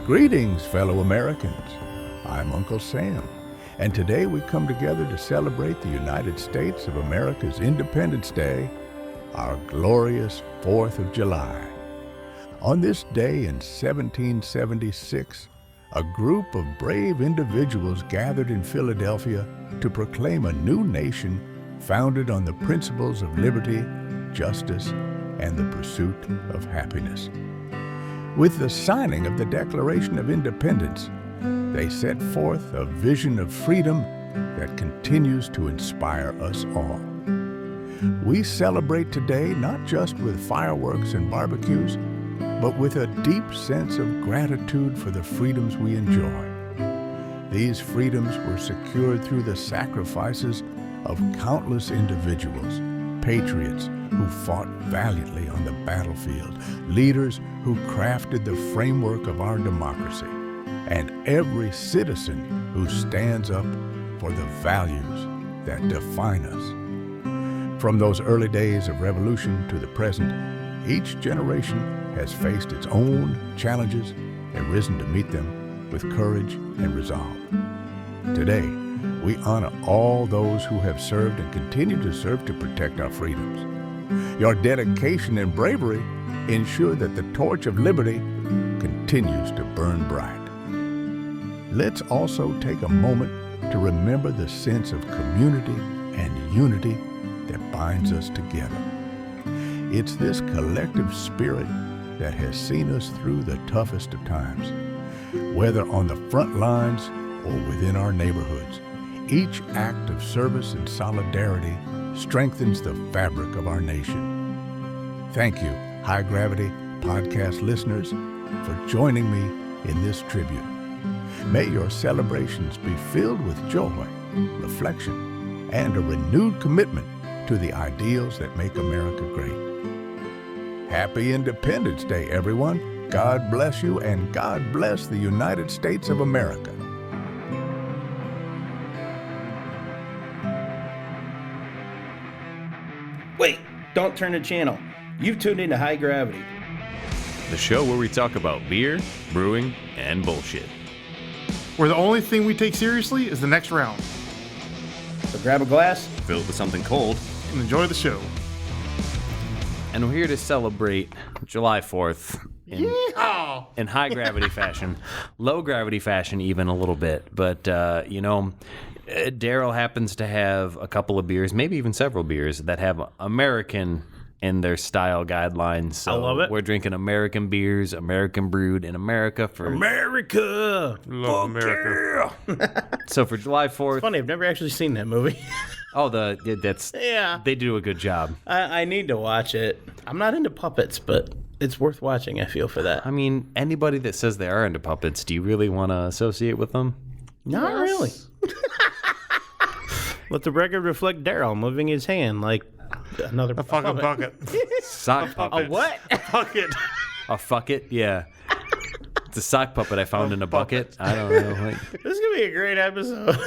Greetings, fellow Americans. I'm Uncle Sam, and today we come together to celebrate the United States of America's Independence Day, our glorious 4th of July. On this day in 1776, a group of brave individuals gathered in Philadelphia to proclaim a new nation founded on the principles of liberty, justice, and the pursuit of happiness. With the signing of the Declaration of Independence, they set forth a vision of freedom that continues to inspire us all. We celebrate today not just with fireworks and barbecues, but with a deep sense of gratitude for the freedoms we enjoy. These freedoms were secured through the sacrifices of countless individuals, patriots who fought valiantly on the battlefield, leaders who crafted the framework of our democracy, and every citizen who stands up for the values that define us. From those early days of revolution to the present, each generation has faced its own challenges and risen to meet them with courage and resolve. Today, we honor all those who have served and continue to serve to protect our freedoms. Your dedication and bravery ensure that the torch of liberty continues to burn bright. Let's also take a moment to remember the sense of community and unity that binds us together. It's this collective spirit that has seen us through the toughest of times. Whether on the front lines or within our neighborhoods, each act of service and solidarity strengthens the fabric of our nation. Thank you, High Gravity podcast listeners, for joining me in this tribute. May your celebrations be filled with joy, reflection, and a renewed commitment to the ideals that make America great. Happy Independence Day, everyone. God bless you, and God bless the United States of America. Wait, don't turn the channel. You've tuned into High Gravity, the show where we talk about beer, brewing, and bullshit. Where the only thing we take seriously is the next round. So grab a glass, Fill it with something cold, And enjoy the show. and we're here to celebrate July 4th in high gravity fashion, low gravity fashion even a little bit. But, Daryl happens to have a couple of beers, maybe even several beers, that have American in their style guidelines. So I love it. We're drinking American beers, American brewed in America for America. Love America. So for July 4th. Funny, I've never actually seen that movie. Yeah. They do a good job. I need to watch it. I'm not into puppets, but it's worth watching, I feel, for that. I mean, anybody that says they are into puppets, do you really want to associate with them? Not really. Let the record reflect Daryl moving his hand like another A fucking bucket. Sock A puppet. what? Bucket. A fuck it? Yeah. It's a sock puppet I found in a bucket. I don't know. This is going to be a great episode.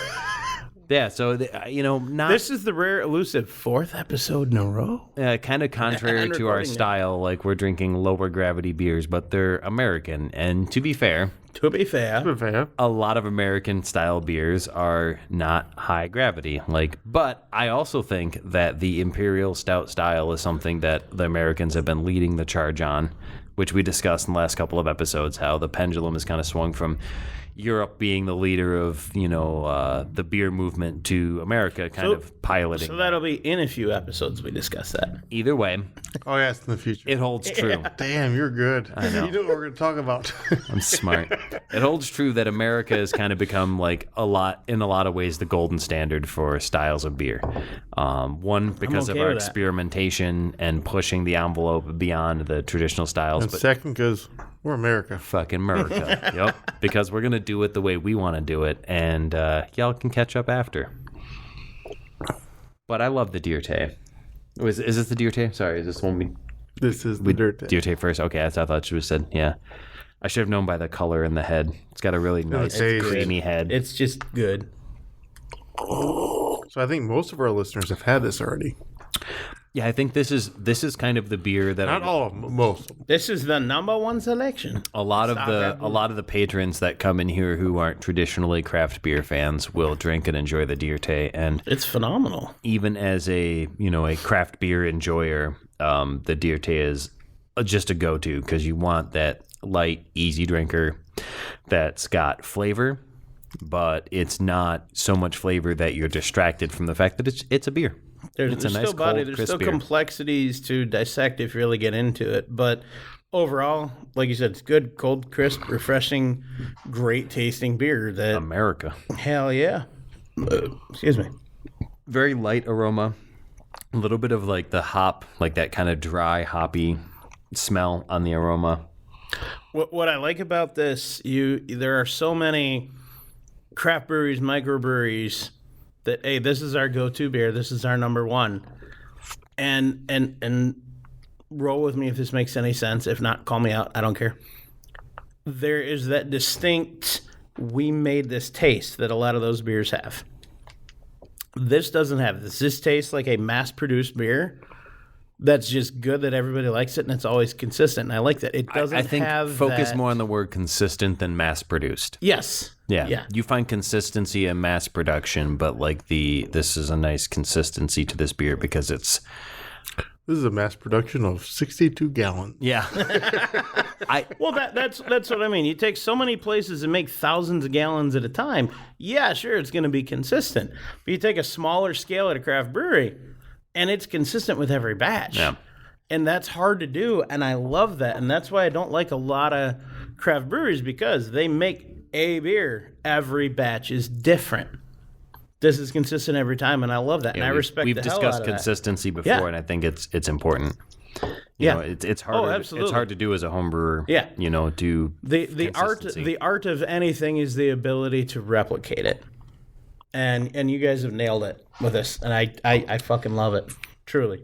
Yeah, so, This is the rare, elusive 4th episode in a row. kind of contrary And to our recording it. style, like we're drinking lower gravity beers, but they're American. And to be fair, To be fair, a lot of American style beers are not high gravity. But I also think that the Imperial Stout style is something that the Americans have been leading the charge on, which we discussed in the last couple of episodes, how the pendulum has kind of swung from Europe being the leader of, the beer movement to America kind of piloting. so that'll be in a few episodes we discuss that. Either way, Oh, yeah, it's in the future. it holds true. Damn, you're good. I know. You know what we're going to talk about. I'm smart. It holds true that America has kind of become in a lot of ways the golden standard for styles of beer. One, because okay of our with that. experimentation and pushing the envelope beyond the traditional styles. And But second, because we're America. fucking America. Yep. Because we're going to do it the way we want to do it. And y'all can catch up after. But I love the Deer Tay. Is this the Deer Tay? Sorry, is this one we... This is the dirt. Deer Tay first? Okay, I thought you said, yeah. I should have known by the color in the head. It's got a really nice, tasty. creamy head. It's just good. So I think most of our listeners have had this already. Yeah, I think this is kind of the beer that Not all of them, most of them. This is the number one selection. a lot of the patrons that come in here who aren't traditionally craft beer fans will drink and enjoy the Dirte. And It's phenomenal. even as a craft beer enjoyer, the Dirte is just a go-to because you want that light, easy drinker that's got flavor, but it's not so much flavor that you're distracted from the fact that it's a beer. There's It's a nice, still body. cold, There's crisp still beer. complexities to dissect if you really get into it. But overall, like you said, it's good, cold, crisp, refreshing, great tasting beer. That America. hell yeah. Excuse me. Very light aroma, a little bit of like the hop, like that kind of dry hoppy smell on the aroma. What I like about this, there are so many craft breweries, microbreweries that, hey, this is our go-to beer. This is our number one. And roll with me if this makes any sense. If not, call me out. I don't care. There is that distinct, we made this taste that a lot of those beers have. This doesn't have this. This tastes like a mass-produced beer that's just good, that everybody likes it, and it's always consistent. And I like that. It doesn't I think have focus that- more on the word consistent than mass produced. Yes. Yeah. You find consistency in mass production, but like this is a nice consistency to this beer because it's This is a mass production of 62 gallons. yeah. Well, that's what I mean. You take so many places and make thousands of gallons at a time. Yeah, sure, it's going to be consistent. But you take a smaller scale at a craft brewery, and it's consistent with every batch. Yeah. And that's hard to do, and I love that. And that's why I don't like a lot of craft breweries, because they make a beer. Every batch is different. This is consistent every time, and I love that. And I respect We've the hell out discussed of that. consistency before, Yeah. and I think it's important. You Yeah. know, it's hard. absolutely. It's hard to do as a home brewer. Yeah. Do The art of anything is the ability to replicate it, and you guys have nailed it with this, and I fucking love it, truly,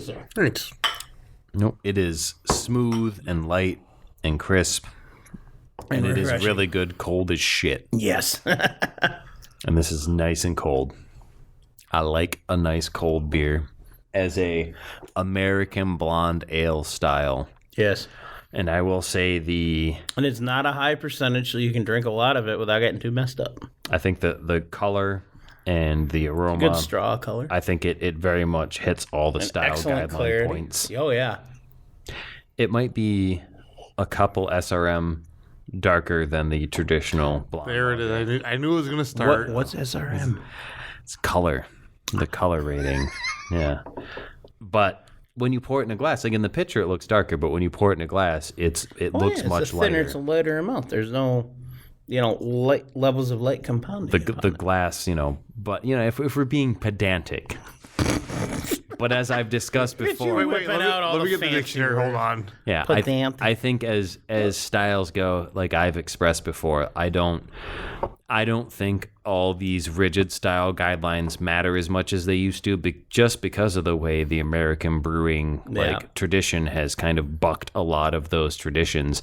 sir. Thanks. Nope. It is smooth and light and crisp, and it is refreshing. really good cold as shit. Yes. And this is nice and cold. I like a nice cold beer as a American blonde ale style. Yes. And I will say And it's not a high percentage, so you can drink a lot of it without getting too messed up. I think the color and the aroma, Good straw color. I think it very much hits all the style Excellent guideline clarity. points. Oh, yeah. It might be a couple SRM darker than the traditional blonde. There it is. I knew it was going to start. What's SRM? It's color, the color rating. Yeah. But when you pour it in a glass, like in the picture, it looks darker, but when you pour it in a glass, it looks it's much a thinner, lighter. it's a lighter amount. There's no, light levels of light compounding. The glass, but if we're being pedantic. But as I've discussed before, you whipping out all let me the get the fancy dictionary. words. Hold on. yeah, Pedantic. I think as styles go, like I've expressed before, I don't think all these rigid style guidelines matter as much as they used to, just because of the way the American brewing tradition has kind of bucked a lot of those traditions.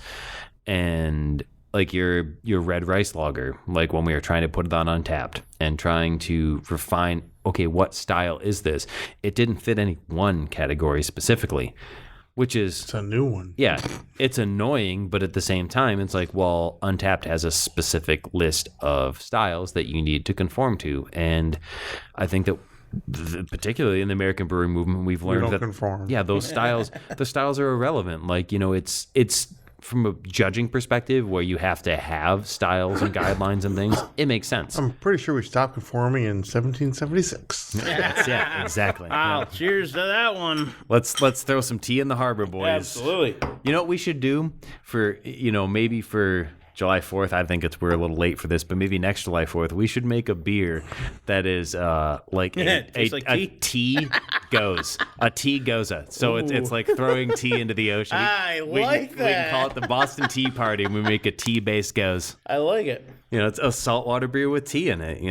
And like your red rice lager, like when we were trying to put it on Untapped and trying to refine, okay, what style is this? It didn't fit any one category specifically, which is It's a new one. yeah, it's annoying, but at the same time, it's like, well, Untapped has a specific list of styles that you need to conform to. And I think that particularly in the American brewing movement, we've learned don't that conform. yeah, the styles are irrelevant. Like, it's from a judging perspective where you have to have styles and guidelines and things, it makes sense. I'm pretty sure we stopped conforming in 1776. Yeah, exactly. Wow, Yeah. cheers to that one. Let's throw some tea in the harbor, boys. Absolutely. You know what we should do for, maybe for July 4th, I think we're a little late for this, but maybe next July 4th, we should make a beer that is like Tastes like a tea goes. A tea goza. So it's like throwing tea into the ocean. I like We can that. call it the Boston Tea Party, and we make a tea-based goes. I like it. It's a saltwater beer with tea in it,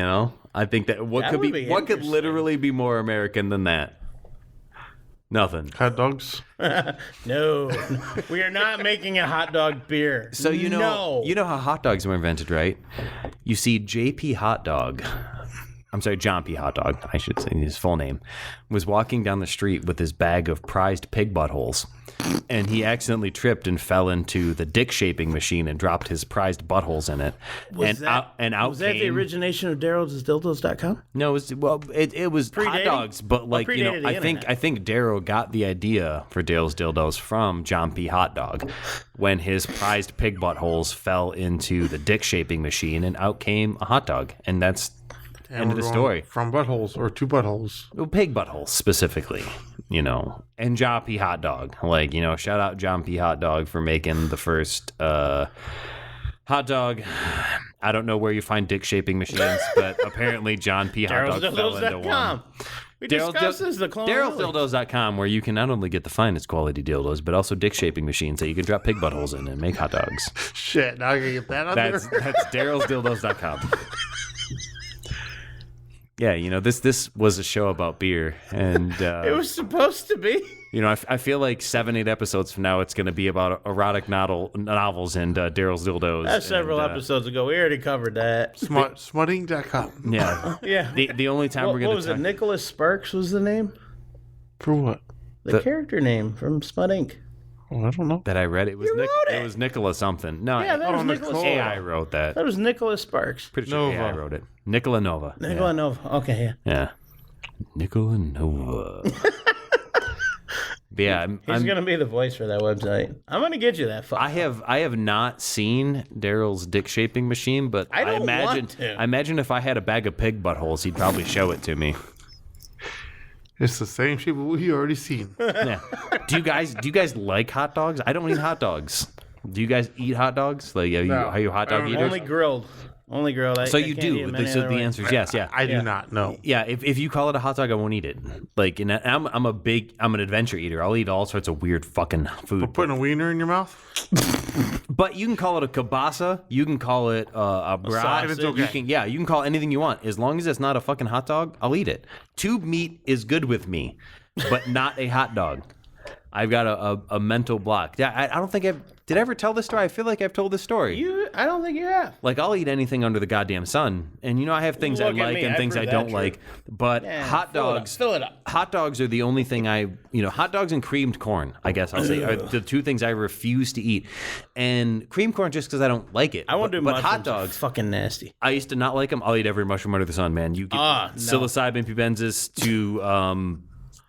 I think that what That could would be be what could interesting. literally be more American than that? Nothing. Hot dogs. No, we are not making a hot dog beer. So you know how hot dogs were invented, right? You see, JP Hotdog John P. Hotdog, I should say his full name, was walking down the street with his bag of prized pig buttholes. And he accidentally tripped and fell into the dick shaping machine and dropped his prized buttholes in it. Was that the origination of Daryl'sDildos.com? No, it was hot dogs, but like I think Daryl got the idea for Daryl's Dildos from John P. Hotdog when his prized pig buttholes fell into the dick shaping machine and out came a hot dog, and that's end of the story. From buttholes or two buttholes. Well, pig buttholes specifically, and John P. Hotdog. Like, shout out John P. Hotdog for making the first hot dog. I don't know where you find dick shaping machines, but apparently John P. Hotdog fell into one. We discussed this, the clone. Daryl'sDildos.com, where you can not only get the finest quality dildos, but also dick shaping machines that you can drop pig buttholes in and make hot dogs. Shit, now I gotta get that on there. That's Daryl'sDildos.com. Yeah, this was a show about beer, and it was supposed to be. I feel like 7-8 episodes from now, it's going to be about erotic novels and Daryl's Dildos. That's several episodes ago. We already covered that. Smutting.com. Yeah. Yeah. The only time we're going to What was it? Nicholas Sparks was the name? For what? The character name from Smut Inc. Oh, I don't know. That I read. It was it was Nicholas something. No, yeah, that was Nicholas. AI wrote that. That was Nicholas Sparks. Pretty sure Nova. AI wrote it. Nicola Nova. Nicola Nova. Okay, yeah. Yeah. Nicola Nova. But yeah, He's going to be the voice for that website. I'm going to get you that. I have not seen Daryl's dick shaping machine, but I don't imagine want to. I imagine if I had a bag of pig buttholes, he'd probably show it to me. It's the same shape we already seen. Yeah. Do you guys like hot dogs? I don't eat hot dogs. Do you guys eat hot dogs? Like, are you hot dog eaters? Only grilled. So you do. So the answer is yes. Yeah. I do not know. Yeah. If you call it a hot dog, I won't eat it. Like, and I'm an adventure eater. I'll eat all sorts of weird fucking food. For putting a wiener in your mouth? But you can call it a kielbasa. You can call it a brat. It's okay. You can call it anything you want. As long as it's not a fucking hot dog, I'll eat it. Tube meat is good with me, but not a hot dog. I've got a mental block. Yeah, I don't think did I ever tell this story? I feel like I've told this story. I don't think you have. Like, I'll eat anything under the goddamn sun. And, I have things I like and things I don't like. But hot dogs... Fill it up. Hot dogs are the only thing hot dogs and creamed corn, I guess I'll say, are the two things I refuse to eat. And creamed corn just because I don't like it. I won't do mushrooms. But hot dogs... Fucking nasty. I used to not like them. I'll eat every mushroom under the sun, man. You get psilocybin pubensis to...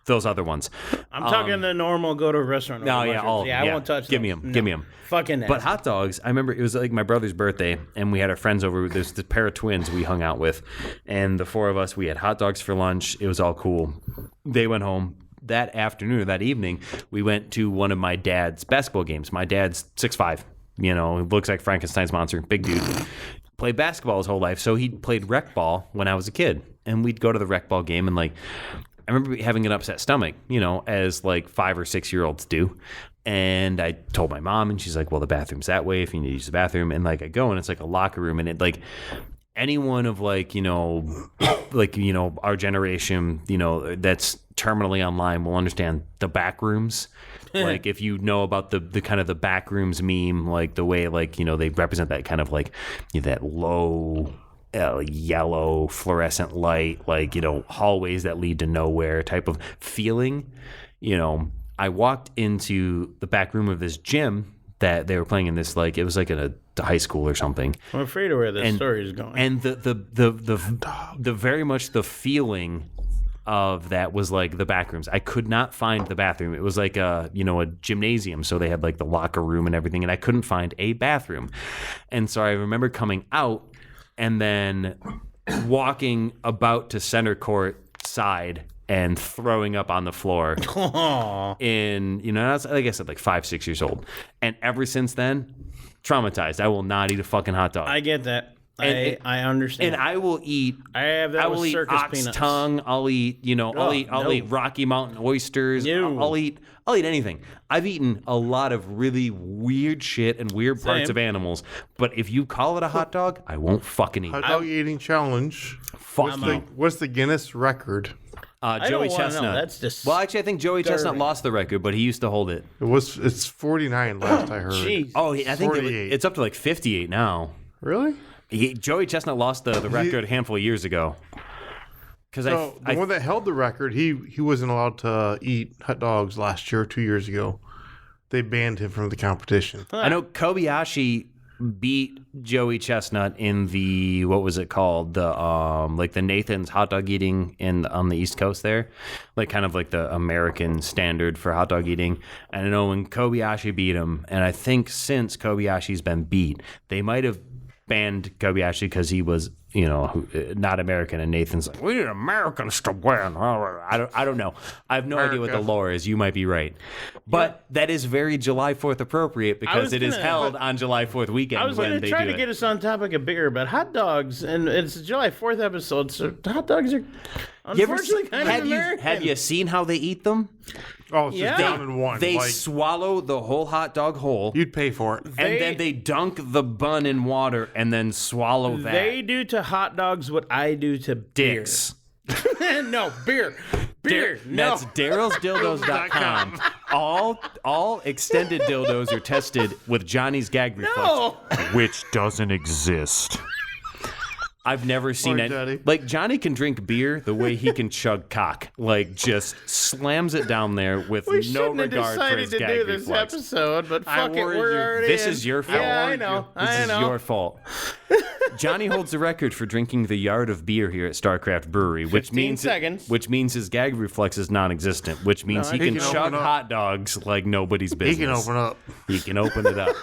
those other ones. I'm talking the normal, go to a restaurant. No, I won't touch Give those. me them. Fucking nasty. But hot dogs, I remember it was like my brother's birthday, and we had our friends over. There's this pair of twins we hung out with, and the four of us, we had hot dogs for lunch. It was all cool. They went home. That afternoon or that evening, we went to one of my dad's basketball games. My dad's 6'5", he looks like Frankenstein's monster, big dude. Played basketball his whole life, so he played rec ball when I was a kid. And we'd go to the rec ball game, and I remember having an upset stomach, as like 5 or 6 year olds do. And I told my mom, and she's like, well, the bathroom's that way if you need to use the bathroom. And I go, and it's like a locker room, and it anyone of our generation, that's terminally online will understand the back rooms. Like, if you know about the kind of the back rooms meme, like the way they represent that kind of that low yellow fluorescent light, hallways that lead to nowhere type of feeling. I walked into the back room of this gym that they were playing in this, it was in a high school or something. I'm afraid of where this story is going. And the very much the feeling of that was the back rooms. I could not find the bathroom. It was a gymnasium, so they had the locker room and everything, and I couldn't find a bathroom. And so I remember coming out and then walking about to center court side and throwing up on the floor. In, that's, like I said, 5, 6 years old. And ever since then, traumatized. I will not eat a fucking hot dog. I get that. I understand. And I will eat. I have that. I will eat ox peanuts. tongue. I'll eat. I'll eat Rocky Mountain oysters. No. I'll eat anything. I've eaten a lot of really weird shit and weird parts of animals. But if you call it a hot dog, I won't fucking eat. Hot dog eating challenge. What's the Guinness record? Joey Chestnut. That's just well, actually, I think Joey Chestnut lost the record, but he used to hold it. It's 49 last I heard. Jeez. Oh, I think it's up to 58 now. Really? Joey Chestnut lost the record a handful of years ago. Because So the one that held the record, he wasn't allowed to eat hot dogs last year or 2 years ago. They banned him from the competition. I know Kobayashi beat Joey Chestnut in the, what was it called? The like the Nathan's hot dog eating on the East Coast there. Like kind of like the American standard for hot dog eating. And I know when Kobayashi beat him, and I think since Kobayashi's been beat, they might have banned Kobayashi because he was, not American, and Nathan's like, we need Americans to win. I don't know. I have no idea what the lore is. You might be right, but that is very July 4th appropriate because it is held on July 4th weekend. I was going to try to get us on topic of beer, but hot dogs, and it's July 4th episode, so hot dogs are unfortunately kind of American. Have you seen how they eat them? Oh, it's just down in one. They swallow the whole hot dog whole. You'd pay for it. And then they dunk the bun in water and then swallow that. They do to hot dogs what I do to dicks. Beer. No, beer. Beer. No. That's Daryl'sDildos.com. All extended dildos are tested with Johnny's gag reflex, No. which doesn't exist. I've never seen it. Johnny. Like, Johnny can drink beer the way he can chug cock. Like, just slams it down there with We no shouldn't have regard for decided his to gag do this reflex. episode, but fuck it, warned we're you. already This in. is your fault. Yeah, I know. This is your fault. Johnny holds the record for drinking the yard of beer here at Starr Craft Brewery, which 15 means seconds. which means his gag reflex is non-existent, which means he can can chug open up. hot dogs like nobody's business. He can open up. He can open it up.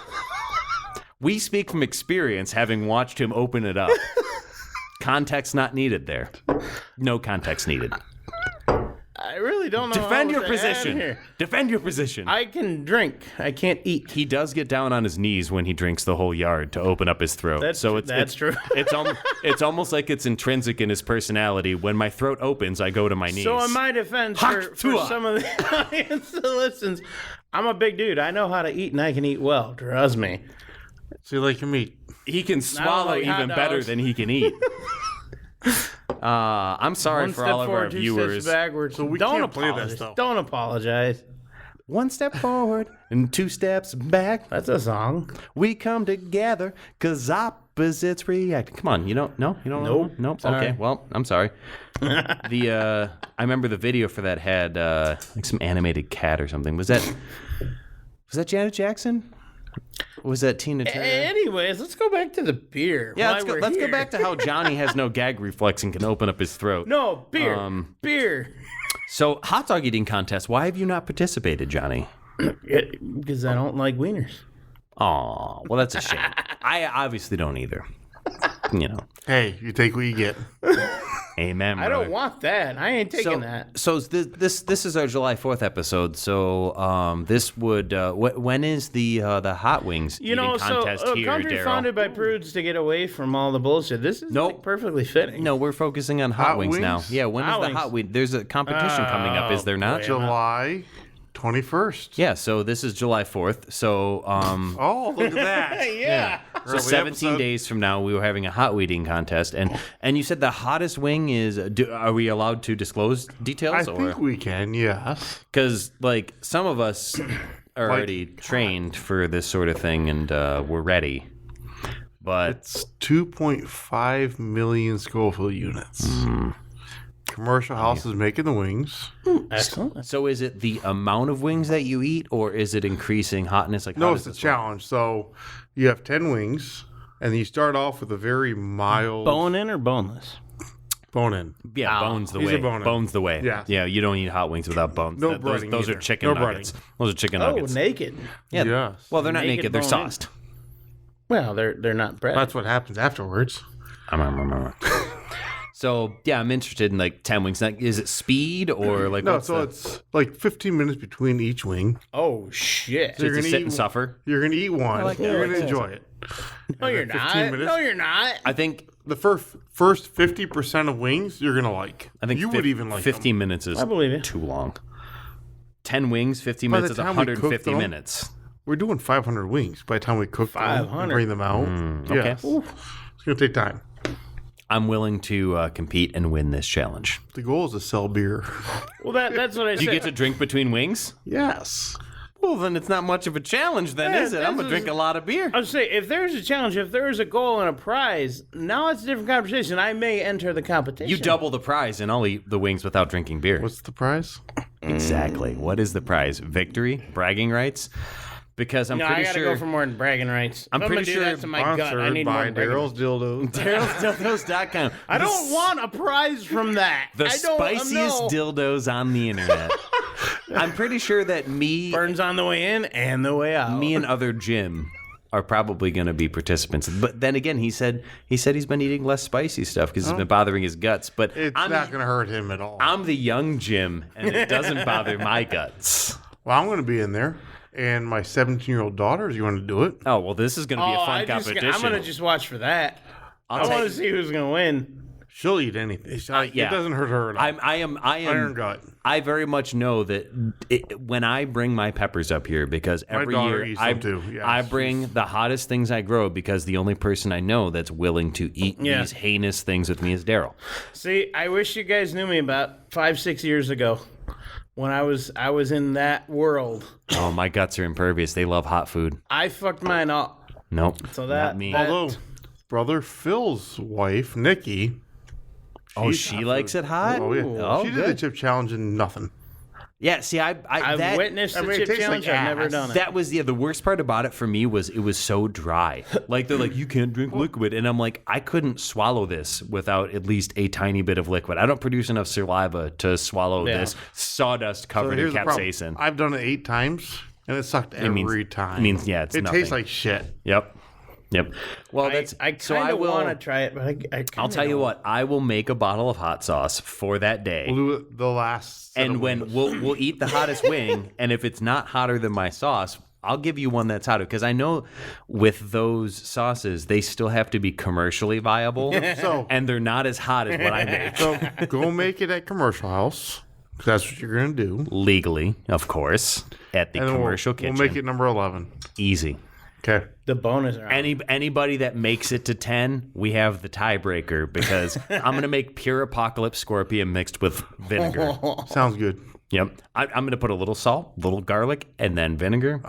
We speak from experience, having watched him open it up. Context not needed there. No context needed. I really don't know. Defend how your to add position. here. Defend your position. I can drink. I can't eat. He does get down on his knees when he drinks the whole yard to open up his throat. That's true. It's almost like it's intrinsic in his personality. When my throat opens, I go to my knees. So in my defense, for some of the audience that listens, I'm a big dude. I know how to eat, and I can eat well. Trust me. So you like your meat. He can swallow like hot even better dogs. than he can eat. I'm sorry One for step all of our forward, 2 viewers. steps backwards. So we Don't can't play apologize. this, though. Don't apologize. 1 step forward and 2 steps back. That's a song. We come together because opposites react. Come on, you don't know? You don't know? Nope. Nope. Sorry. Okay, well, I'm sorry. I remember the video for that had like some animated cat or something. Was that Janet Jackson? Was that Tina Turner? Anyways, let's go back to the beer. Yeah, Why let's go here. back to how Johnny has no gag reflex and can open up his throat. No, beer. Beer. So, hot dog eating contest. Why have you not participated, Johnny? Because I don't like wieners. Aw, well, that's a shame. I obviously don't either. Hey, you take what you get. Amen. I brother. don't want that. I ain't taking that. So this is our July 4th episode. So this would when is the hot wings eating contest a here, country Daryl? founded by prudes to get away from all the bullshit. This is Nope. perfectly fitting. No, we're focusing on hot wings now. wings? Yeah, when is Hot the wings. hot wing? There's a competition coming up, is there not? boy. July 21st. Yeah, so this is July 4th. So Oh, look at that. Yeah. so Early 17 episode. days from now we were having a hot eating contest, and you said the hottest wing is. Are we allowed to disclose details? I think we can, yes. Because, like, some of us are already trained for this sort of thing and we're ready. But It's 2.5 million Scoville units. Commercial houses making the wings. Excellent. so is it the amount of wings that you eat, or is it increasing hotness? Like, No, how it's does a this work? challenge. So you have 10 wings, and you start off with a very mild Bone in or boneless? bone in. Yeah, bones the These way. are bone-in. Bones the way. Yeah. Yeah, you don't eat hot wings without bones. No those breading are either. chicken No nuggets. breading. Those are chicken Oh, nuggets. naked. Yeah. Yes. Well, they're not Naked naked. They're bone-in. sauced. Well, they're not bread. That's what happens afterwards. So yeah, I'm interested in like 10 wings. Like, is it speed or like No, what's so the, it's like 15 minutes between each wing. Oh shit! So you're to gonna sit eat and suffer? You're going to eat one. like that. You're I going like to that. enjoy it. No, you're 15 not. minutes? No, you're not. I think The first 50% of wings you're going to like. You would even like 15 minutes is I believe you. too long. 10 wings, 15 By minutes the is time we cook 150 them- minutes. We're doing 500 wings by the time we cook them and 500. bring them out. okay. Yes. It's going to take time. I'm willing to compete and win this challenge. The goal is to sell beer. Well, that's what I Do said. you get to drink between wings? Yes. Well, then it's not much of a challenge, then, Yeah, is it? I'm gonna drink a lot of beer. I would say, if there's a challenge, if there is a goal and a prize, now it's a different conversation. I may enter the competition. You double the prize, and I'll eat the wings without drinking beer. What's the prize? Exactly. What is the prize? Victory? Bragging rights? Because I'm No, pretty I gotta sure. go for more than bragging rights. I'm If pretty gonna sure do that to my gut. I Sponsored need more by than bragging rights. Daryl's Dildos. Daryl'sDildos.com. I don't want a prize from that. The I don't spiciest know. dildos on the internet. I'm pretty sure that Burns on the way in and the way out. me and other Jim are probably going to be participants. But then again, he said he's been eating less spicy stuff because it's been bothering his guts. But It's not going to hurt him at all. I'm the young Jim, and it doesn't bother my guts. Well, I'm going to be in there. And my 17-year-old daughter is going to do it. Oh, well, this is going to be a fun competition. I'm gonna just watch for that. I want to see who's gonna win. She'll eat anything. yeah. It doesn't hurt her at all. I am Iron gut. I very much know that when I bring my peppers up here, because every daughter year eats them too. Yeah, I bring the hottest things I grow, because the only person I know that's willing to eat Yeah. these heinous things with me is Daryl. See, I wish you guys knew me about 5-6 years ago, when I was in that world. Oh, my guts are impervious. They love hot food. I fucked mine up. Nope. So not me. Although, brother Phil's wife, Nikki. She likes it hot? Oh, yeah. Oh, She did the good. chip challenge and nothing. Yeah, see, I've that, witnessed the it chip tastes challenge. like I've never ass. done it. That was the worst part about it for me was it was so dry. Like they're like, you can't drink liquid, and I'm like, I couldn't swallow this without at least a tiny bit of liquid. I don't produce enough saliva to swallow Yeah. this sawdust covered in Here's the problem. capsaicin. I've done it 8 times, and it sucked every time. It means it's It nothing. tastes like shit. Yep. Well, that's I so kind I of will. want to try it, but I'll tell you what. I will make a bottle of hot sauce for that day. We'll do it the last. set And of when wings. we'll eat the hottest wing, and if it's not hotter than my sauce, I'll give you one that's hotter, because I know with those sauces they still have to be commercially viable, So- and they're not as hot as what I make. So go make it at Commercial House, 'cause that's what you're going to do. Legally, of course, at the And then commercial kitchen. We'll make it number 11. Easy. Okay. the bonus round. Anybody that makes it to 10, we have the tiebreaker, because I'm gonna make pure apocalypse scorpion mixed with vinegar. Sounds good. Yep, I'm gonna put a little salt, little garlic, and then vinegar.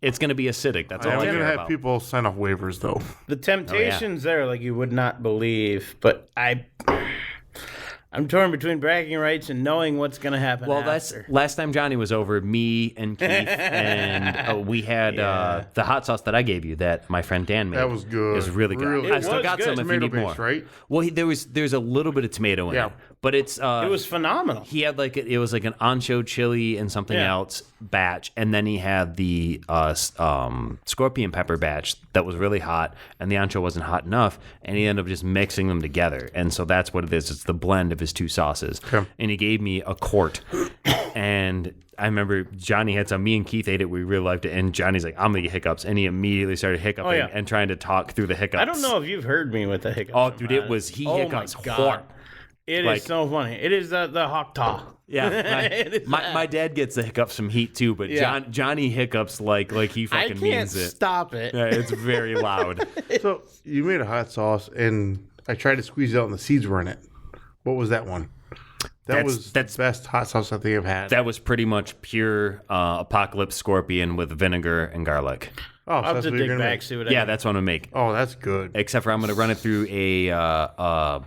It's gonna be acidic. That's all I'm I going to care have about. people sign off waivers, though. The temptations there, like you would not believe, but I'm torn between bragging rights and knowing what's going to happen. Well, that's after. last time Johnny was over. Me and Keith, and we had the hot sauce that I gave you that my friend Dan made. That was good. It was really good. Really I good. still It got was some good. if you need Tomato-based, more. right? Well, there's a little bit of tomato in Yeah. it, but it's It was phenomenal. he had it was like an ancho chili and something Yeah. else batch, and then he had the scorpion pepper batch that was really hot, and the ancho wasn't hot enough, and he ended up just mixing them together, and so that's what it is. It's the blend of his two sauces, Okay. and he gave me a quart, and I remember Johnny had some. Me and Keith ate it. We really liked it, and Johnny's like, "I'm gonna get hiccups," and he immediately started hiccuping yeah. and trying to talk through the hiccups. I don't know if you've heard me with the hiccups. Oh, dude, it sometimes. was he Oh hiccups my God. hard. It is Like- so funny. It is the Hotdog. Yeah, my dad gets the hiccups from heat too, but Yeah. Johnny hiccups like he I fucking can't means it. stop it. Yeah, it's very loud. So you made a hot sauce, and I tried to squeeze it out, and the seeds were in it. What was that one? That's the best hot sauce I think I've had. That was pretty much pure apocalypse scorpion with vinegar and garlic. Oh, so I'll have that's to what you're dig gonna back, make. see what Yeah, I that's what I'm gonna make. Oh, that's good. Except for I'm gonna run it through a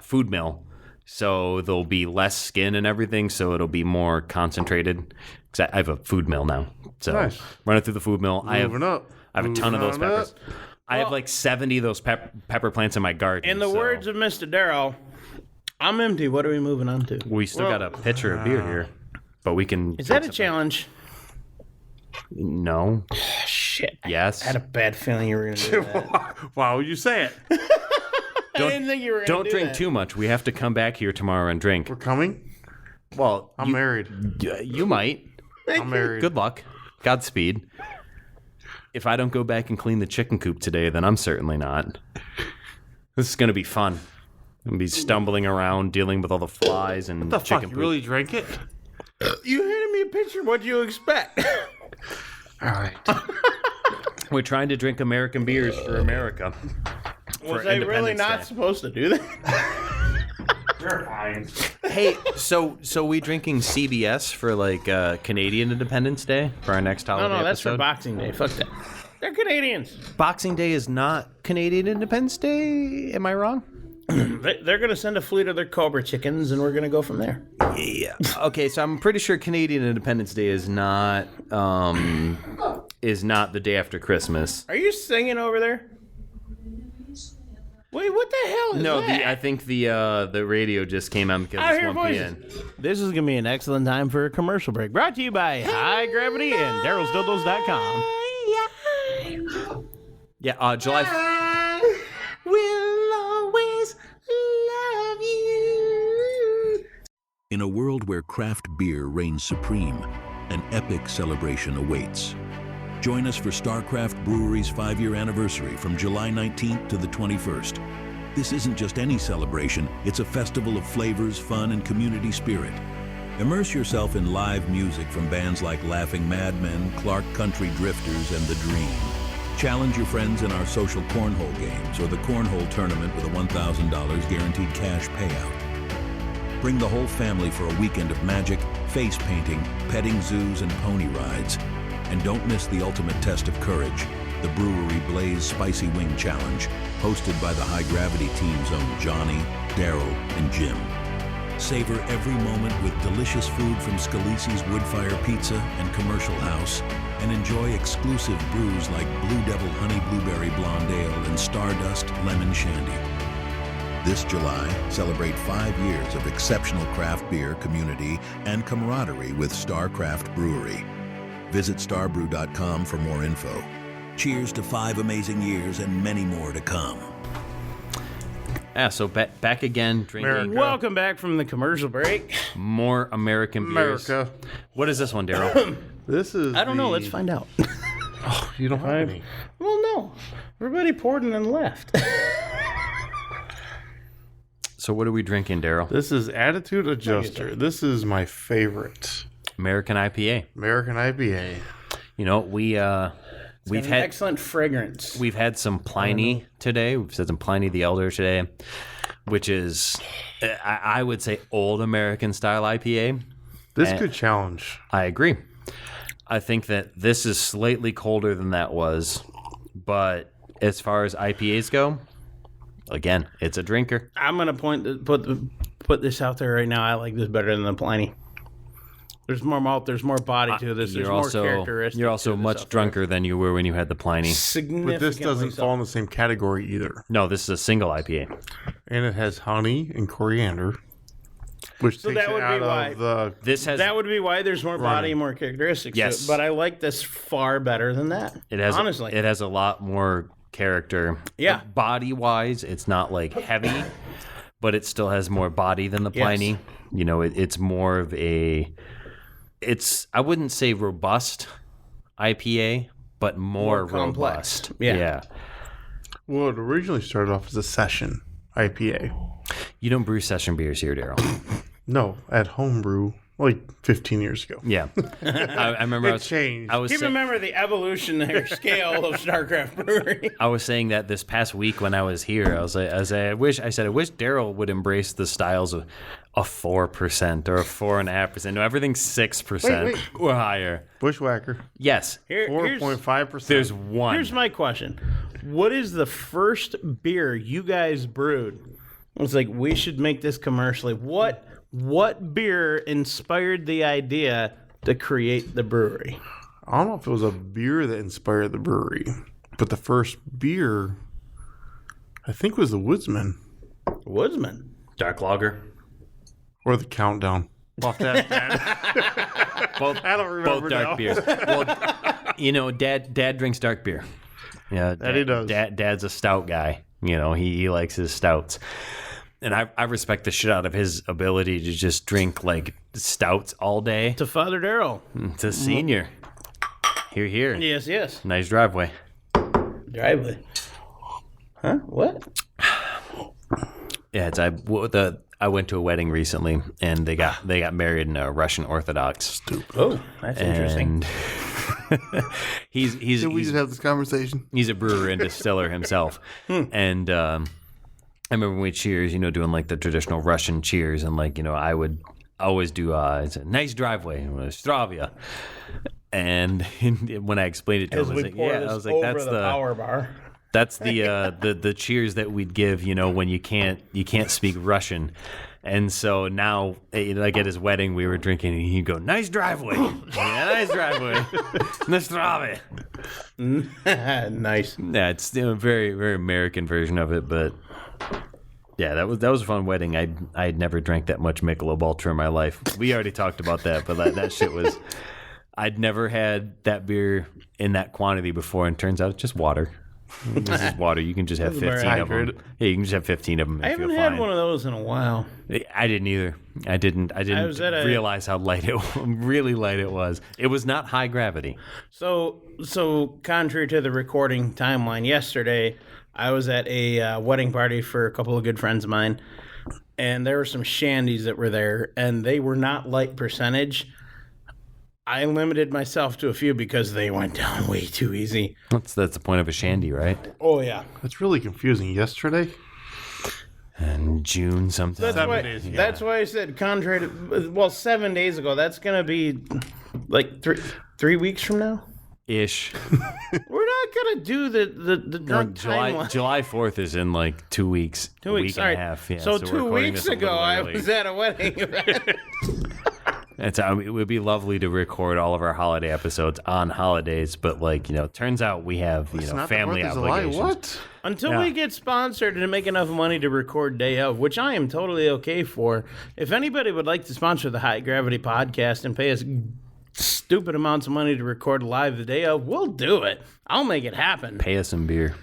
food mill, so there'll be less skin and everything, so it'll be more concentrated. Because I have a food mill now, so Nice. run it through the food mill. Moving up. I have a ton of those Moving on peppers. I have like 70 of those pepper plants in my garden. In the so words of Mr. Darrow, I'm empty. What are we moving on to? we still got a pitcher of beer here, but we can. Is that a challenge? No. Shit. Yes. I had a bad feeling you were going to do that. Why would you say it? I didn't think you were going to Don't do drink that. too much. We have to come back here tomorrow and drink. We're coming. Well, I'm married. you might. I'm married. Good luck. Godspeed. If I don't go back and clean the chicken coop today, then I'm certainly not. This is going to be fun. I'm going to be stumbling around, dealing with all the flies and The chicken fuck? You poop. really drank it? You handed me a picture. What do you expect? All right. We're trying to drink American beers for America. Was I really Independence not Day. supposed to do that? You're fine. Hey, so we drinking CBS for like Canadian Independence Day for our next holiday No, that's for episode? Boxing Day. Fuck that. They're Canadians. Boxing Day is not Canadian Independence Day. Am I wrong? They're going to send a fleet of their Cobra chickens, and we're going to go from there. Yeah. Okay, so I'm pretty sure Canadian Independence Day is not the day after Christmas. Are you singing over there? Wait, what the hell is that? I think the radio just came on because I it's hear 1 p.m. This is going to be an excellent time for a commercial break. Brought to you by High Gravity and Daryl'sDildos.com. Yeah, July. We'll always love you. In a world where craft beer reigns supreme, an epic celebration awaits. Join us for Starr Craft Brewery's 5-year anniversary from July 19th to the 21st. This isn't just any celebration, it's a festival of flavors, fun, and community spirit. Immerse yourself in live music from bands like Laughing Madmen, Clark Country Drifters, and The Dream. Challenge your friends in our social cornhole games or the cornhole tournament with a $1,000 guaranteed cash payout. Bring the whole family for a weekend of magic, face painting, petting zoos, and pony rides. And don't miss the ultimate test of courage, the Brewery Blaze Spicy Wing Challenge, hosted by the High Gravity team's own Johnny, Daryl, and Jim. Savor every moment with delicious food from Scalisi's Woodfire Pizza and Commercial House, and enjoy exclusive brews like Blue Devil Honey Blueberry Blonde Ale and Stardust Lemon Shandy. This July, celebrate 5 years of exceptional craft beer, community, and camaraderie with Starr Craft Brewery. Visit starbrew.com for more info. Cheers to 5 amazing years and many more to come. Yeah, so back again, drinking America. Welcome back from the commercial break. more American beers. America. What is this one, Daryl? This is. I don't know. Let's find out. Oh, you don't have any. Well, no. Everybody poured and then left. So what are we drinking, Daryl? This is Attitude Adjuster. This is my favorite American IPA. American IPA. You know, we've had excellent fragrance. We've had some Pliny today. We've had some Pliny the Elder today, which is, I would say, old American style IPA. This could challenge. I agree. I think that this is slightly colder than that was, but as far as IPAs go, again, it's a drinker. I'm gonna put this out there right now. I like this better than the Pliny. There's more malt. There's more body to this. There's more characteristics. You're also much drunker than you were when you had the Pliny. Significantly. But this doesn't fall in the same category either. No, this is a single IPA. And it has honey and coriander, which takes that it would be out why. of the. That would be why there's more body and more characteristics. Yes. to it. But I like this far better than that. It has honestly. It has a lot more character. Yeah. Body wise, it's not like heavy, but it still has more body than the Pliny. Yes. You know, it's more of a. I wouldn't say robust IPA, but more complex. robust. Yeah. Well, it originally started off as a session IPA. You don't brew session beers here, Daryl. No, at homebrew, like 15 years ago. Yeah. I remember It changed. I was Remember the evolutionary scale of Starr Craft Brewery. I was saying that this past week when I was here, I wish Daryl would embrace the styles of a 4% or a 4.5%. No, everything's 6% or higher. Bushwhacker, Yes. 4.5%. There's one. Here's my question. What is the first beer you guys brewed? It's like, we should make this commercially. What beer inspired the idea to create the brewery? I don't know if it was a beer that inspired the brewery, but the first beer, I think, was the Woodsman Woodsman. Dark lager. or the Countdown. Off that. Both, I don't remember both dark now. beers. Well, you know, Dad drinks dark beer. Yeah, That he does. Dad's a stout guy. You know, he likes his stouts. And I respect the shit out of his ability to just drink like stouts all day. To Father Darrell. To senior. Here. Yes. Nice driveway. Driveway. Huh? What? Yeah, I went to a wedding recently, and they got married in a Russian Orthodox. Stupid. Oh, that's interesting. And he's Did we just have this conversation? he's a brewer and distiller himself, and I remember when we cheers, doing like the traditional Russian cheers, and like, I would always do it's a nice driveway, Stravia. And when I explained it to him, I was like, that's the power bar. That's the cheers that we'd give, when you can't speak Russian. And so now, like at his wedding, we were drinking, and he'd go, "Nice driveway, yeah, nice driveway, Nastrave." Nice. Yeah, it's a very, very American version of it, but yeah, that was a fun wedding. I'd never drank that much Michelob Ultra in my life. We already talked about that, but that shit was. I'd never had that beer in that quantity before, and turns out it's just water. This is water. You can just have 15 of them. Yeah, you can just have 15 of them. I haven't had one of those in a while. I didn't either. I didn't realize how light really light it was. It was not high gravity. So contrary to the recording timeline yesterday, I was at a wedding party for a couple of good friends of mine, and there were some shandies that were there, and they were not light percentage. I limited myself to a few because they went down way too easy. That's the point of a shandy, right? Oh, yeah. That's really confusing. Yesterday? And June sometime. That's why I said contrary to... 7 days ago. That's going to be like 3 weeks from now? Ish. We're not going to do the drunk timeline. July 4th is in like 2 weeks. 2 weeks, week and a half. Yeah, so 2 weeks ago, I was at a wedding. It would be lovely to record all of our holiday episodes on holidays, but it turns out we have family obligations. What? Until we get sponsored and make enough money to record day of, which I am totally okay for. If anybody would like to sponsor the High Gravity Podcast and pay us stupid amounts of money to record live the day of, we'll do it. I'll make it happen. Pay us some beer.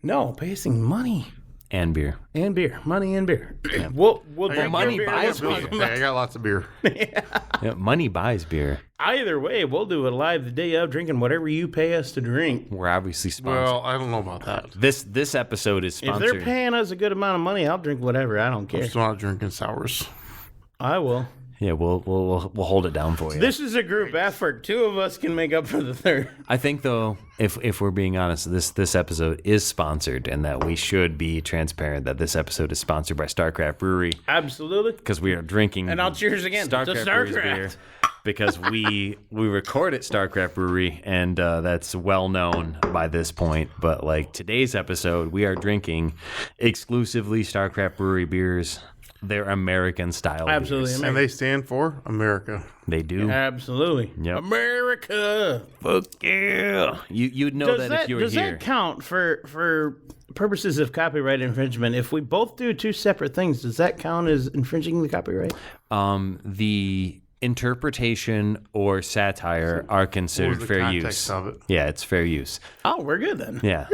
No, pay us some money. And beer. And beer. Money and beer. We'll drink money beer. buys beer. I got lots of beer. Yeah, money buys beer. Either way, we'll do it live the day of, drinking whatever you pay us to drink. We're obviously sponsored. Well, I don't know about that. This episode is sponsored. If they're paying us a good amount of money, I'll drink whatever. I don't care. I'm still not drinking sours. I will. Yeah, we'll hold it down for you. This is a group effort. 2 of us can make up for the third. I think, though, if we're being honest, this episode is sponsored, and that we should be transparent that this episode is sponsored by Starr Craft Brewery. Absolutely. Because we are drinking. And I'll cheers again Starr to Craft Starr Brewery's Craft. beer because we record at Starr Craft Brewery, and that's well known by this point. But like today's episode, we are drinking exclusively Starr Craft Brewery beers. They're American style Absolutely. beers. And they stand for America. They do. Absolutely. Yep. America. Fuck yeah. You'd know that if you were does here. that count for purposes of copyright infringement? If we both do 2 separate things, does that count as infringing the copyright? The interpretation or satire are considered fair context use. of it? Yeah, it's fair use. Oh, we're good then. Yeah.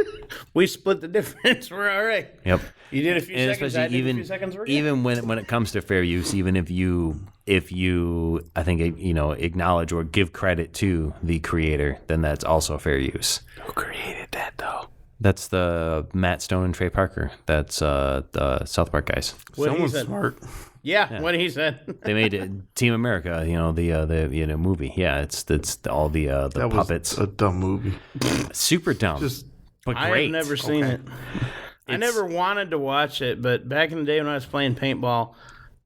We split the difference. We're all right. Yep. You did a few And seconds. I did a few seconds. We're good. even when it comes to fair use, even if you I think acknowledge or give credit to the creator, then that's also fair use. Who created that though? That's the Matt Stone and Trey Parker. That's the South Park guys. Someone's smart. Yeah, what he said. They made it Team America, the movie. Yeah, it's all the That puppets. was a dumb movie. Super dumb. But I great. have never seen it. I never wanted to watch it, but back in the day when I was playing paintball,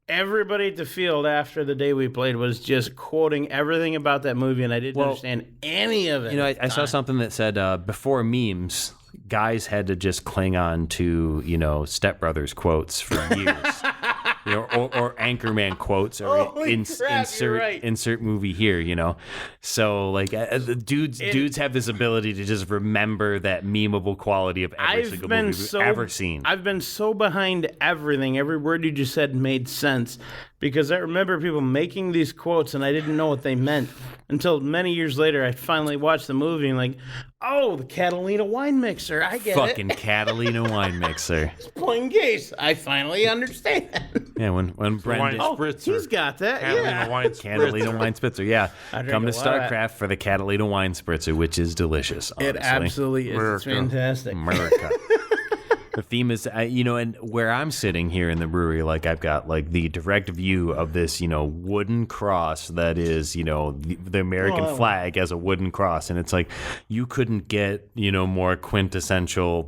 everybody at the field after the day we played was just quoting everything about that movie, and I didn't understand any of it. I saw something that said before memes, guys had to just cling on to Step Brothers quotes for years. Or Anchorman quotes, or insert movie here, So like dudes have this ability to just remember that memeable quality of every single movie we've ever seen. I've been so behind everything. Every word you just said made sense because I remember people making these quotes and I didn't know what they meant until many years later. I finally watched the movie and like, oh, the Catalina wine mixer. I get Fucking it. Catalina wine mixer. Point in case. I finally understand. Yeah, when Brendan. Oh, he's got that. Catalina wine spritzer. Catalina wine spritzer, yeah. I drink Come a to lot of that. Starcraft for the Catalina wine spritzer, which is delicious. Honestly. It absolutely is. It's America. fantastic. America. The theme is, and where I'm sitting here in the brewery, like I've got like the direct view of this, wooden cross that is, the American flag as a wooden cross. And it's like, you couldn't get, more quintessential,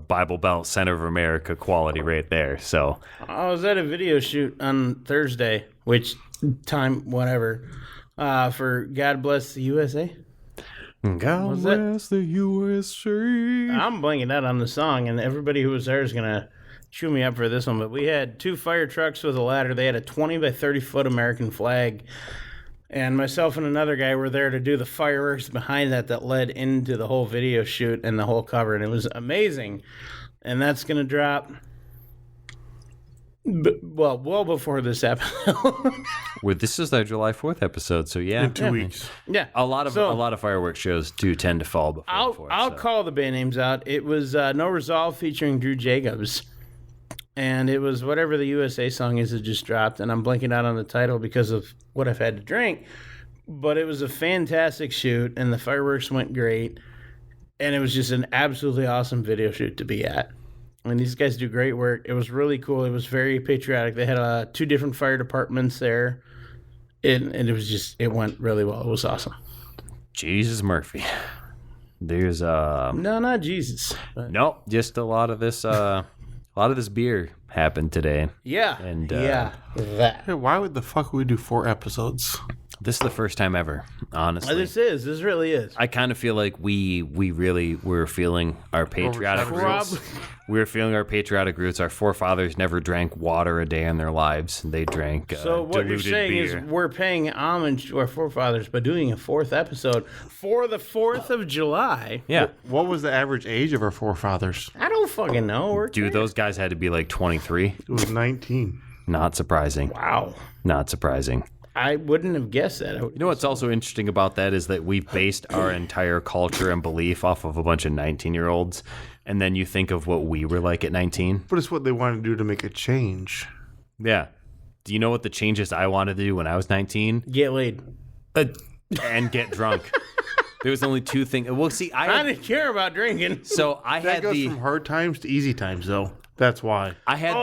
Bible Belt Center of America quality right there. So I was at a video shoot on Thursday, which time, whatever, for God Bless the USA. God bless the USA. I'm blanking out on the song, and everybody who was there is going to chew me up for this one, but we had 2 fire trucks with a ladder. They had a 20 by 30 foot American flag, and myself and another guy were there to do the fireworks behind that led into the whole video shoot and the whole cover, and it was amazing. And that's going to drop... well before this episode. Well, this is our July 4th episode, so yeah, in 2 weeks. Yeah, a lot of fireworks shows do tend to fall before. I'll call the band names out. It was No Resolve featuring Drew Jacobs, and it was whatever the USA song is that just dropped, and I'm blanking out on the title because of what I've had to drink. But it was a fantastic shoot, and the fireworks went great, and it was just an absolutely awesome video shoot to be at. And these guys do great work. It was really cool. It was very patriotic. They had 2 different fire departments there. And it went really well. It was awesome. Jesus Murphy. There's No, not Jesus. Nope, just a lot of this beer happened today. Yeah. And that. Hey, why would the fuck we do 4 episodes? This is the first time ever, honestly. This really is. I kind of feel like we really were feeling our patriotic roots. We were feeling our patriotic roots. Our forefathers never drank water a day in their lives. They drank So what you're saying beer. is we're paying homage to our forefathers by doing a 4th episode for the 4th of July. Yeah. What was the average age of our forefathers? I don't fucking know. Dude, those guys had to be like 23. It was 19. Not surprising. Wow. Not surprising. I wouldn't have guessed that. You know what's also interesting about that is that we've based our entire culture and belief off of a bunch of 19-year-olds, and then you think of what we were like at 19. But it's what they wanted to do to make a change. Yeah. Do you know what the changes I wanted to do when I was 19? Get laid. And get drunk. There was only 2 things. Well, see, I didn't care about drinking. So I That had goes from hard times to easy times, though. That's why. I had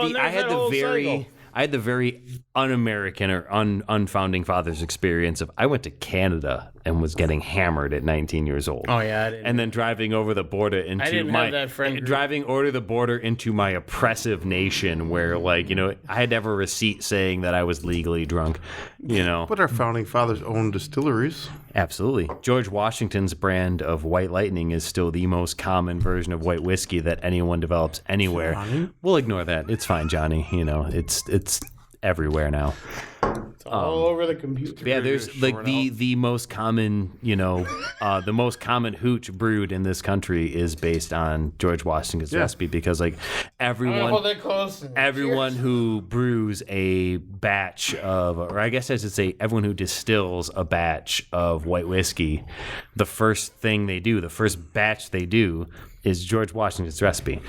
the very un-American or unfounding fathers experience of I went to Canada and was getting hammered at 19 years old. Oh yeah, I didn't. And then driving over the border into the border into my oppressive nation, where I had to have a receipt saying that I was legally drunk. But our founding fathers owned distilleries. Absolutely. George Washington's brand of White Lightning is still the most common version of white whiskey that anyone develops anywhere. Johnny? We'll ignore that. It's fine, Johnny. It's everywhere now. It's all over the computer. Yeah, there's like the most common, the most common hooch brewed in this country is based on George Washington's recipe, because everyone who brews a batch of, or I guess I should say everyone who distills a batch of white whiskey, the first batch they do is George Washington's recipe.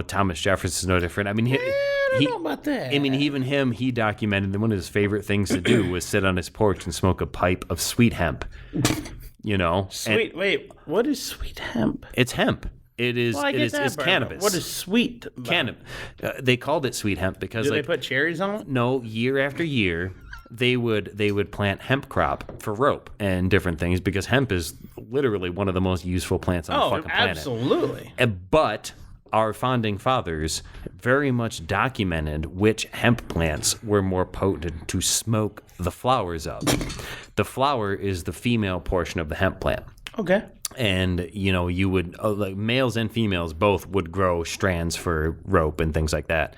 Thomas Jefferson's no different. I mean, I don't know about that. I mean, even him, he documented that one of his favorite things to do was sit on his porch and smoke a pipe of sweet hemp. Wait, what is sweet hemp? It's hemp. It is. Well, It's cannabis. What is sweet? Cannabis. They called it sweet hemp because Do they put cherries on it? No, year after year, they would plant hemp crop for rope and different things, because hemp is literally one of the most useful plants on the fucking planet. Absolutely. But our founding fathers very much documented which hemp plants were more potent to smoke the flowers of. The flower is the female portion of the hemp plant. Okay. And, you would, like males and females both would grow strands for rope and things like that.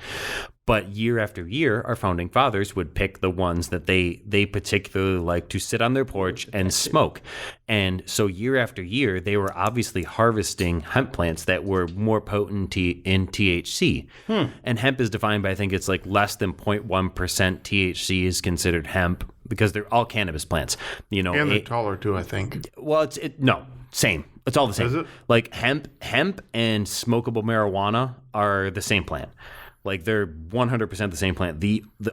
But year after year, our founding fathers would pick the ones that they particularly like to sit on their porch and smoke. And so year after year, they were obviously harvesting hemp plants that were more potent in THC. And hemp is defined by, I think it's like less than 0.1% THC is considered hemp, because they're all cannabis plants. And they're taller too, I think. Well, same. It's all the same. Is it? Like hemp and smokable marijuana are the same plant. Like they're 100% the same plant.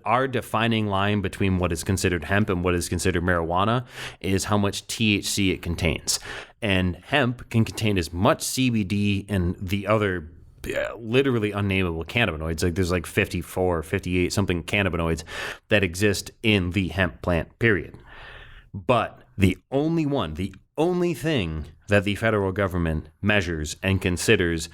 Our defining line between what is considered hemp and what is considered marijuana is how much THC it contains. And hemp can contain as much CBD and the other literally unnameable cannabinoids. Like there's like 54, 58 something cannabinoids that exist in the hemp plant, period. But the only thing that the federal government measures and considers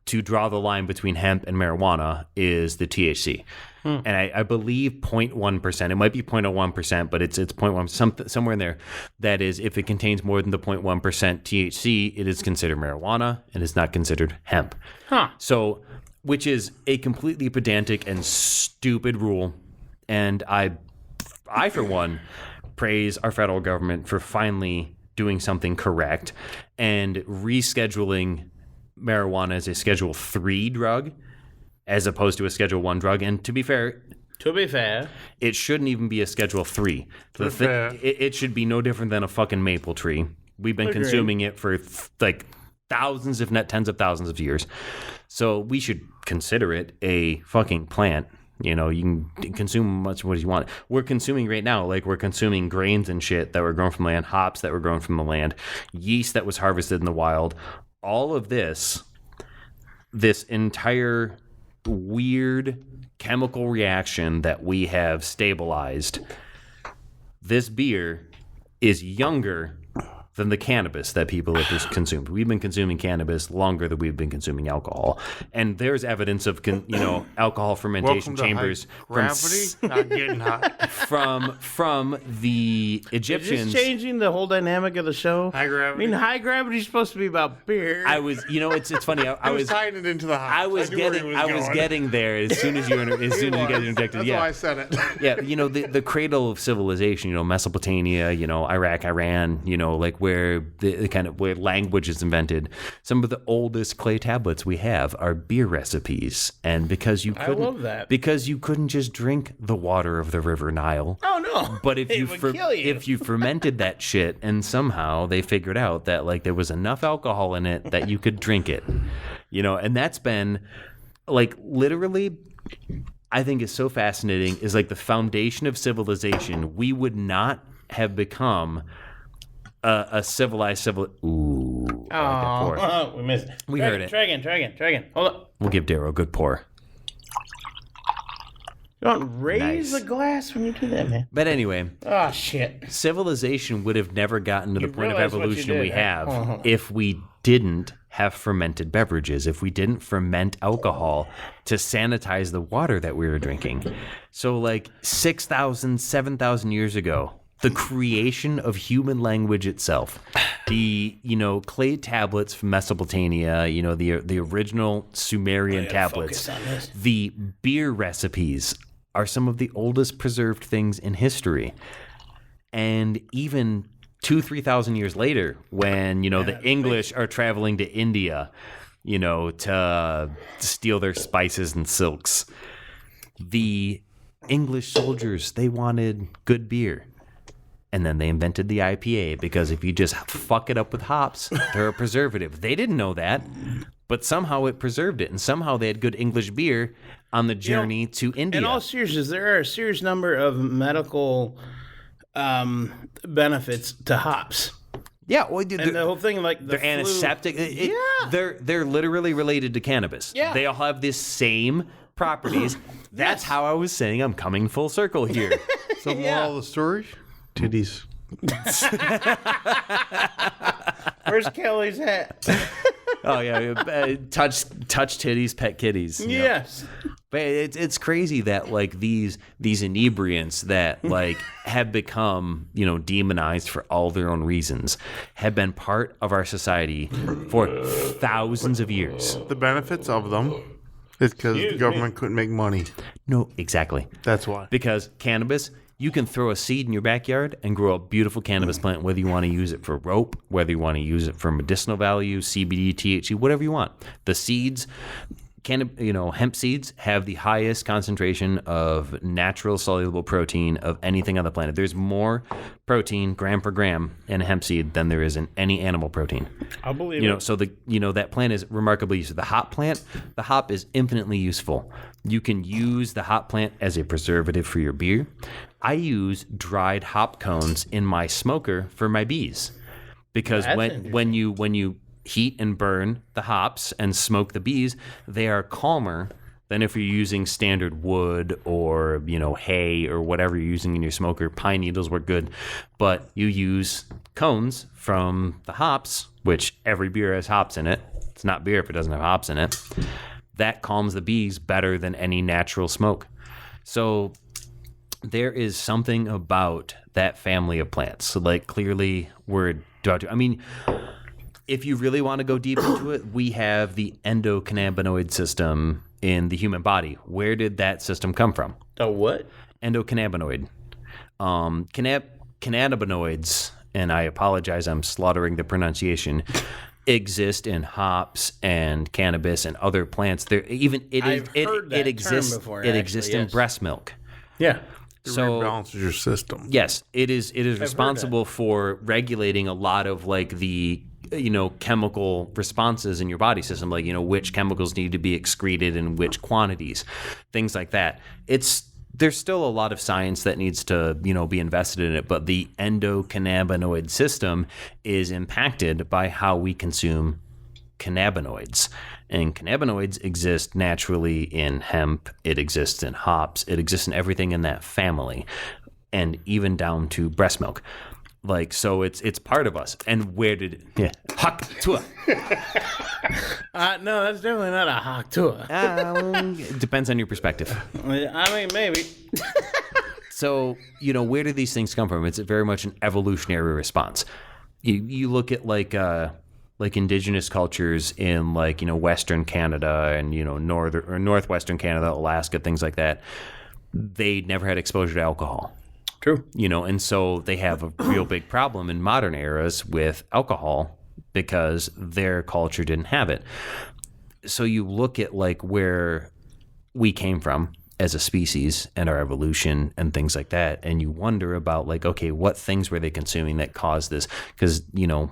to draw the line between hemp and marijuana is the THC. And I believe 0.1%, it might be 0.01%, but it's 0.1, somewhere in there. That is, if it contains more than the 0.1% THC, it is considered marijuana and is not considered hemp. So, which is a completely pedantic and stupid rule. And I for one, praise our federal government for finally doing something correct and rescheduling marijuana as a Schedule 3 drug as opposed to a Schedule 1 drug. And to be fair, it shouldn't even be a Schedule 3. It should be no different than a fucking maple tree. We've been consuming it for like thousands, if not tens of thousands of years. So we should consider it a fucking plant. You know, you can consume much what you want. We're consuming right now, like we're consuming grains and shit that were grown from the land, hops that were grown from the land, yeast that was harvested in the wild. All of this entire weird chemical reaction that we have stabilized, this beer is younger than the cannabis that people have just consumed. We've been consuming cannabis longer than we've been consuming alcohol, and there's evidence of alcohol fermentation chambers not getting hot. from the Egyptians. Is this changing the whole dynamic of the show? High gravity. I mean, high gravity is supposed to be about beer. It's funny. I was tying it into the hot. I was getting there as soon as you guys interjected. That's why I said it. Yeah, the cradle of civilization. Mesopotamia. Iraq, Iran. Like where where language is invented. Some of the oldest clay tablets we have are beer recipes, and because you couldn't just drink the water of the River Nile. Oh no! But if if you fermented that shit, and somehow they figured out that like there was enough alcohol in it that you could drink it, and that's been like literally. I think is so fascinating is like the foundation of civilization. We would not have become a civilized Ooh. I like that pour. We missed it. We heard it. Try again. Hold on. We'll give Darryl a good pour. Don't raise the glass when you do that, man. But anyway. Oh, shit. Civilization would have never gotten to the point of evolution we have Uh-huh. if we didn't have fermented beverages, if we didn't ferment alcohol to sanitize the water that we were drinking. So like 6,000, 7,000 years ago, the creation of human language itself, the clay tablets from Mesopotamia, the original Sumerian tablets, the beer recipes are some of the oldest preserved things in history. And even 2,000-3,000 years later, when the English are traveling to India, to steal their spices and silks, the English soldiers, they wanted good beer. And then they invented the IPA because if you just fuck it up with hops, they're a preservative. They didn't know that, but somehow it preserved it. And somehow they had good English beer on the journey to India. In all seriousness, there are a serious number of medical benefits to hops. Yeah, well, and the whole thing, like they're antiseptic. They're literally related to cannabis. Yeah, they all have the same properties. That's how I was saying I'm coming full circle here. So moral of the story. Titties. Where's Kelly's hat? Oh yeah, touch titties, pet kitties. Yes, but it's crazy that like these inebriants that like have become demonized for all their own reasons have been part of our society for thousands of years. The benefits of them is because the government couldn't make money. No, exactly. That's why. Because cannabis. You can throw a seed in your backyard and grow a beautiful cannabis plant, whether you want to use it for rope, whether you want to use it for medicinal value, CBD, THC, whatever you want. The seeds, hemp seeds have the highest concentration of natural soluble protein of anything on the planet. There's more protein gram per gram in a hemp seed than there is in any animal protein. I believe it. So that plant is remarkably useful. The hop plant, the hop is infinitely useful. You can use the hop plant as a preservative for your beer. I use dried hop cones in my smoker for my bees because when you heat and burn the hops and smoke the bees, they are calmer than if you're using standard wood or, hay or whatever you're using in your smoker. Pine needles work good, but you use cones from the hops, which every beer has hops in it. It's not beer if it doesn't have hops in it. That calms the bees better than any natural smoke. So there is something about that family of plants. So, clearly we're about to, if you really want to go deep into it, we have the endocannabinoid system in the human body. Where did that system come from? The what? Endocannabinoid. Cannabinoids, and I apologize, I'm slaughtering the pronunciation, exist in hops and cannabis and other plants. It exists in breast milk. Yeah. It rebalances your system. Yes, it is responsible for regulating a lot of the chemical responses in your body system, which chemicals need to be excreted in which quantities, things like that. There's still a lot of science that needs to, be invested in it, but the endocannabinoid system is impacted by how we consume cannabinoids. And cannabinoids exist naturally in hemp, it exists in hops, it exists in everything in that family, and even down to breast milk. So it's part of us. And where did Hak Tua? No, that's definitely not a Hak Tua. It depends on your perspective. Maybe. So, where do these things come from? It's very much an evolutionary response. You look at indigenous cultures in Western Canada and northern or northwestern Canada, Alaska, things like that. They never had exposure to alcohol. True. And so they have a real big problem in modern eras with alcohol because their culture didn't have it. So you look at where we came from as a species and our evolution and things like that, and you wonder about okay, what things were they consuming that caused this? Because DNA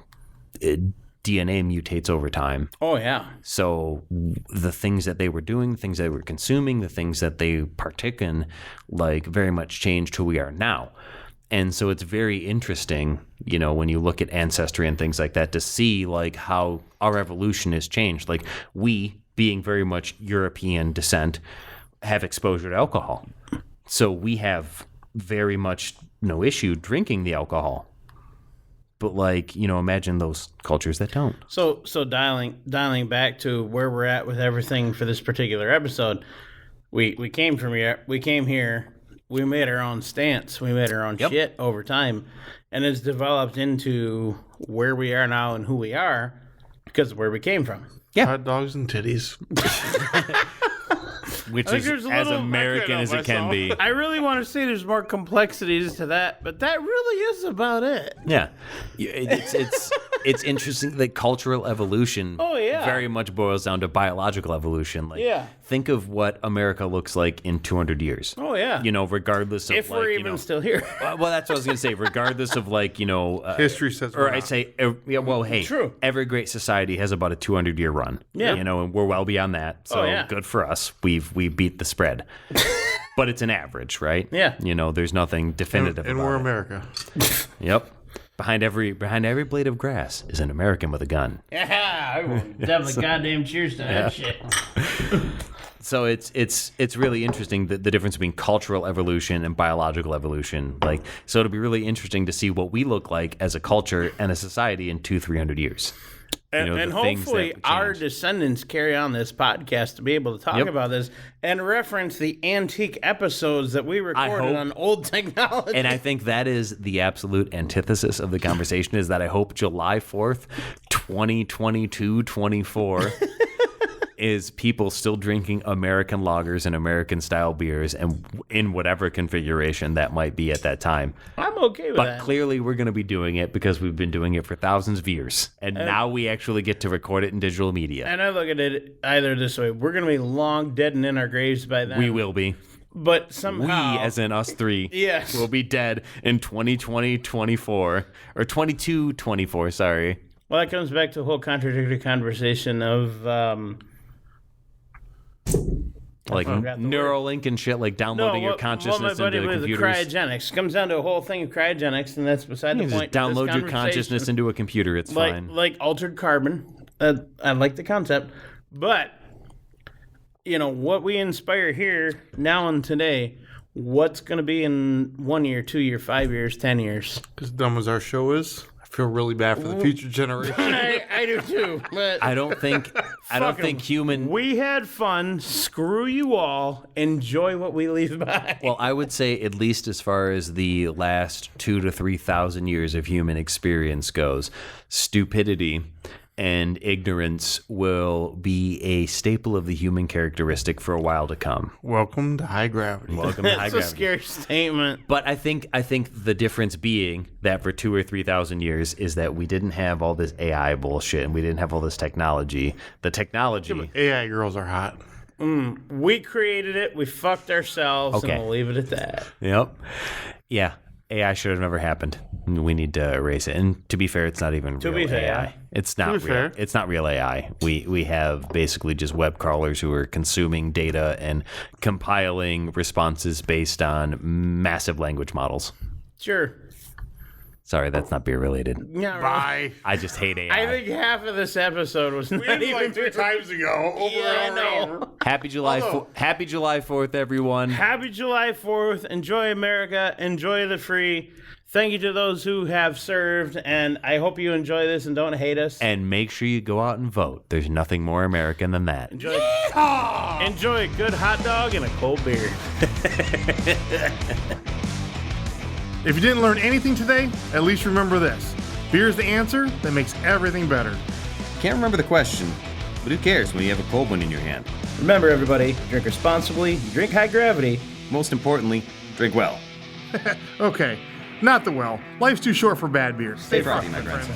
mutates over time. Oh, yeah. So the things that they were doing, the things they were consuming, the things that they partook in, very much changed who we are now. And so it's very interesting, when you look at ancestry and things like that, to see how our evolution has changed. We, being very much European descent, have exposure to alcohol. So we have very much no issue drinking the alcohol. But imagine those cultures that don't. So dialing back to where we're at with everything for this particular episode, we came from here. We came here. We made our own stance. We made our own shit over time, and it's developed into where we are now and who we are because of where we came from. Yeah, hot dogs and titties. Which is as American as it can be. I really want to say there's more complexities to that, but that really is about it. Yeah. It's interesting that cultural evolution very much boils down to biological evolution. Think of what America looks like in 200 years. Oh, yeah. Regardless of if we're even still here. Well, that's what I was going to say. Regardless of history says or I say, hey, true. Every great society has about a 200-year run. Yeah. And we're well beyond that. So good for us. We beat the spread. But it's an average, right? Yeah. There's nothing definitive about it. And we're America. Yep. Behind every blade of grass is an American with a gun. Yeah, definitely goddamn cheers to that shit. So it's really interesting the difference between cultural evolution and biological evolution. So it'll be really interesting to see what we look like as a culture and a society in 200-300 years. And hopefully our descendants carry on this podcast to be able to talk about this and reference the antique episodes that we recorded on old technology. And I think that is the absolute antithesis of the conversation, is that I hope July 4th, 2022-24 is people still drinking American lagers and American-style beers, and in whatever configuration that might be at that time. I'm okay with that. But clearly we're going to be doing it because we've been doing it for thousands of years. And now we actually get to record it in digital media. And I look at it either this way. We're going to be long dead and in our graves by then. We will be. But somehow... We, as in us three, will be dead in 2020-24. Or 22-24, sorry. Well, that comes back to the whole contradictory conversation of... Neuralink and shit, downloading your consciousness into the computers. Cryogenics comes down to a whole thing of cryogenics, and that's beside the point. Just download your consciousness into a computer. It's fine. Like altered carbon. I like the concept, but what we inspire here now and today, what's going to be in 1 year, 2 year, 5 years, 10 years? As dumb as our show is, I feel really bad for the future generation. I do too, but I don't think human. We had fun. Screw you all. Enjoy what we leave behind. Well, I would say at least as far as the last 2,000 to 3,000 years of human experience goes, stupidity and ignorance will be a staple of the human characteristic for a while to come. Welcome to high gravity. Welcome to high That's gravity. a scary statement. But I think the difference being that for 2,000 or 3,000 years is that we didn't have all this AI bullshit and we didn't have all this technology. The technology. AI girls are hot. We created it. We fucked ourselves, Okay. and we'll leave it at that. Yep. Yeah. AI should have never happened. We need to erase it. And to be fair, it's not even real AI. It's not real. fair. It's not real AI. We have basically just web crawlers who are consuming data and compiling responses based on massive language models. Sure. Sorry, that's not beer related. Yeah, Bye. I just hate AI. I think half of this episode was not We did it even like 3 times ago. Over Yeah, and I over and know. over. Happy July Happy July 4th, everyone. Happy July 4th. Enjoy America. Enjoy the free. Thank you to those who have served, and I hope you enjoy this and don't hate us. And make sure you go out and vote. There's nothing more American than that. Enjoy a good hot dog and a cold beer. If you didn't learn anything today, at least remember this. Beer is the answer that makes everything better. Can't remember the question, but who cares when you have a cold one in your hand? Remember, everybody, drink responsibly, drink high gravity. Most importantly, drink well. Okay, not the well. Life's too short for bad beer. Stay frosty, my friends.